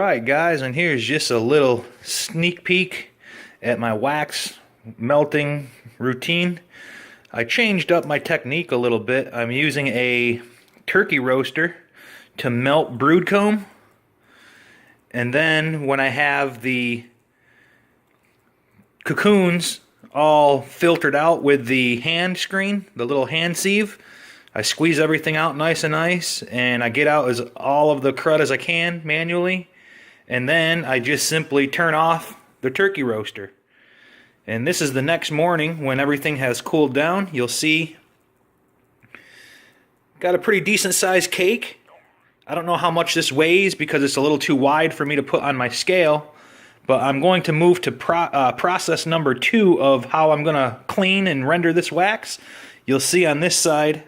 Alright guys, and here's just a little sneak peek at my wax melting routine. I changed up my technique a little bit. I'm using a turkey roaster to melt brood comb, and then when I have the cocoons all filtered out with the hand screen, the little hand sieve, I squeeze everything out nice and nice, and I get out as all of the crud as I can manually. And then I just simply turn off the turkey roaster. And this is the next morning when everything has cooled down. You'll see got a pretty decent sized cake. I don't know how much this weighs because it's a little too wide for me to put on my scale. But I'm going to move to process number 2 of how I'm going to clean and render this wax. You'll see on this side,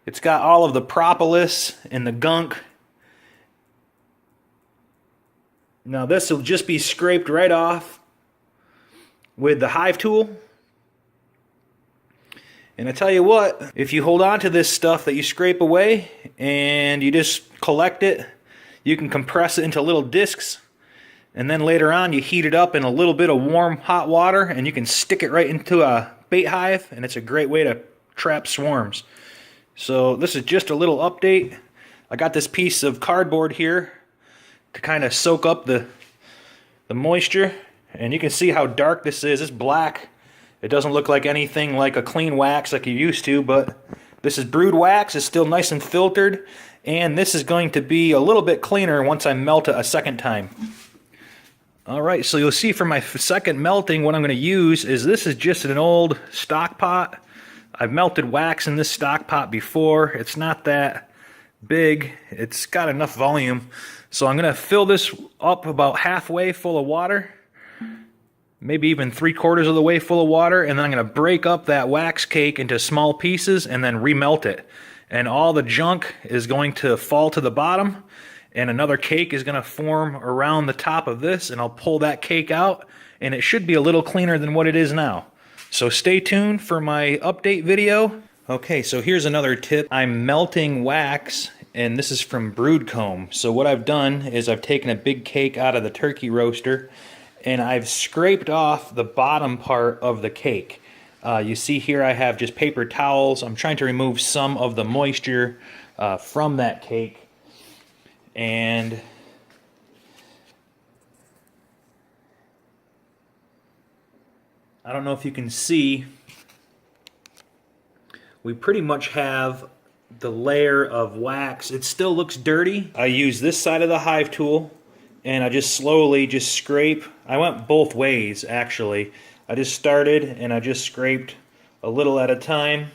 it's got all of the propolis and the gunk. Now this will just be scraped right off with the hive tool. And I tell you what, if you hold on to this stuff that you scrape away and you just collect it, you can compress it into little discs. And then later on you heat it up in a little bit of warm hot water and you can stick it right into a bait hive, and it's a great way to trap swarms. So this is just a little update. I got this piece of cardboard here to kind of soak up the moisture, and you can see how dark this is. It's black. It doesn't look like anything like a clean wax like you used to, but this is brood wax. It's still nice and filtered, and this is going to be a little bit cleaner once I melt it a second time. Alright, so you'll see for my second melting what I'm going to use is this is just an old stock pot. I've melted wax in this stock pot before. It's not that big. It's got enough volume. So I'm going to fill this up about halfway full of water, maybe even 3/4 of the way full of water, and then I'm going to break up that wax cake into small pieces and then remelt it. And all the junk is going to fall to the bottom, and another cake is going to form around the top of this, and I'll pull that cake out, and it should be a little cleaner than what it is now. So stay tuned for my update video. Okay, so here's another tip. I'm melting wax, and this is from brood comb. So what I've done is I've taken a big cake out of the turkey roaster, and I've scraped off the bottom part of the cake. You see here I have just paper towels. I'm trying to remove some of the moisture from that cake. And I don't know if you can see, we pretty much have the layer of wax. It still looks dirty. I use this side of the hive tool and I just slowly just scrape. I went both ways actually. I just started and I just scraped a little at a time,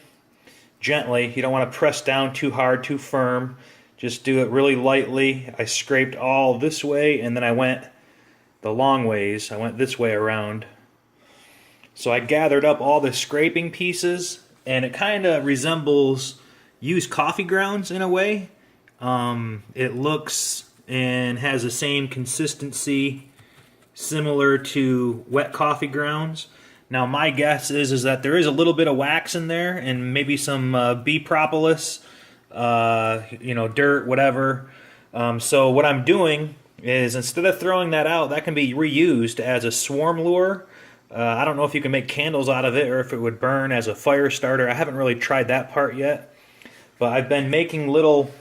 gently. You don't want to press down too hard, too firm. Just do it really lightly. I scraped all this way and then I went the long ways. I went this way around. So I gathered up all the scraping pieces, and it kind of resembles used coffee grounds in a way. It looks and has the same consistency similar to wet coffee grounds. Now my guess is that there is a little bit of wax in there and maybe some bee propolis, dirt, whatever. So what I'm doing is instead of throwing that out, that can be reused as a swarm lure. I don't know if you can make candles out of it or if it would burn as a fire starter. I haven't really tried that part yet. But I've been making little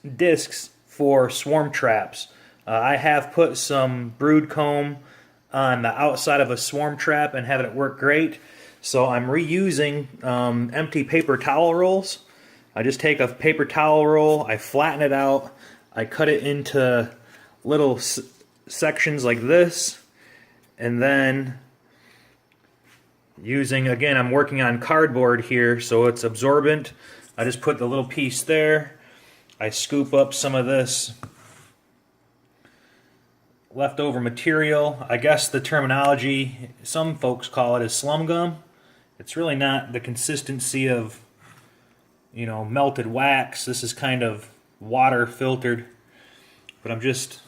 discs for swarm traps. I have put some brood comb on the outside of a swarm trap and had it work great. So I'm reusing empty paper towel rolls. I just take a paper towel roll, I flatten it out, I cut it into little sections like this, and then using, again, I'm working on cardboard here so it's absorbent. I just put the little piece there. I scoop up some of this leftover material. I guess the terminology, some folks call it is slum gum. It's really not the consistency of, melted wax. This is kind of water filtered. But I'm just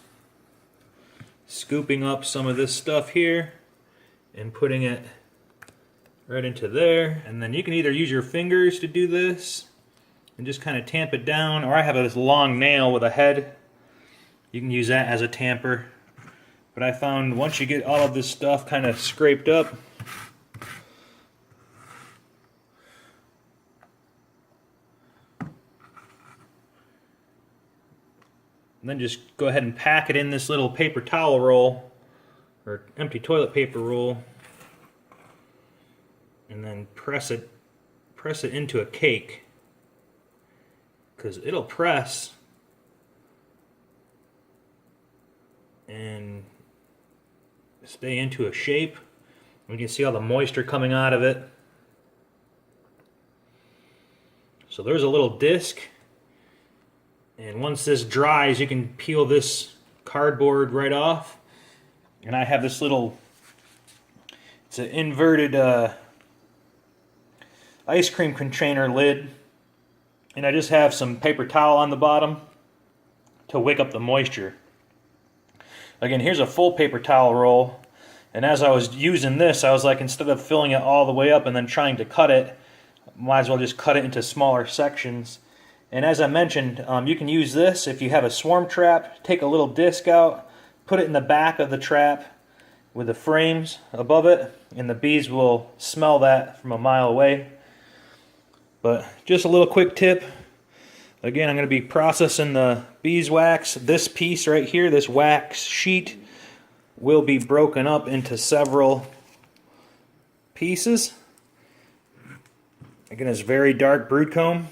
scooping up some of this stuff here and putting it right into there. And then you can either use your fingers to do this and just kind of tamp it down, or I have this long nail with a head You can use that as a tamper. But I found once you get all of this stuff kind of scraped up, and then just go ahead and pack it in this little paper towel roll or empty toilet paper roll, and then press it into a cake, because it'll press and stay into a shape. You can see all the moisture coming out of it. So there's a little disc, and once this dries you can peel this cardboard right off. And I have this little, it's an inverted ice cream container lid, and I just have some paper towel on the bottom to wick up the moisture. Again, here's a full paper towel roll, and as I was using this, I was like, instead of filling it all the way up and then trying to cut it, might as well just cut it into smaller sections. And as I mentioned, you can use this if you have a swarm trap. Take a little disc out, put it in the back of the trap with the frames above it, and the bees will smell that from a mile away. But just a little quick tip. Again, I'm going to be processing the beeswax. This piece right here, this wax sheet, will be broken up into several pieces. Again, it's very dark brood comb.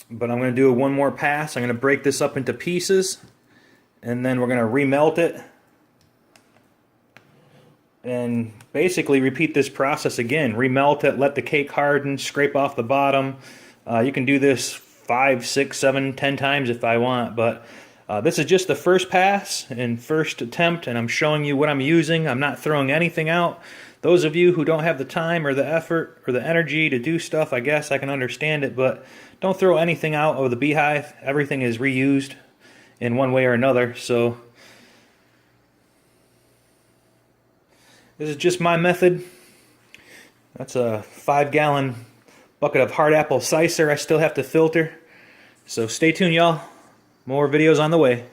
But I'm going to do one more pass. I'm going to break this up into pieces, and then we're going to remelt it. And basically repeat this process again. Remelt it, let the cake harden, scrape off the bottom. You can do this 5, 6, 7, 10 times if I want, but this is just the first pass and first attempt, and I'm showing you what I'm using. I'm not throwing anything out. Those of you who don't have the time or the effort or the energy to do stuff, I guess I can understand it, but don't throw anything out of the beehive. Everything is reused in one way or another. So this is just my method. That's a 5-gallon bucket of hard apple cider I still have to filter. So stay tuned, y'all. More videos on the way.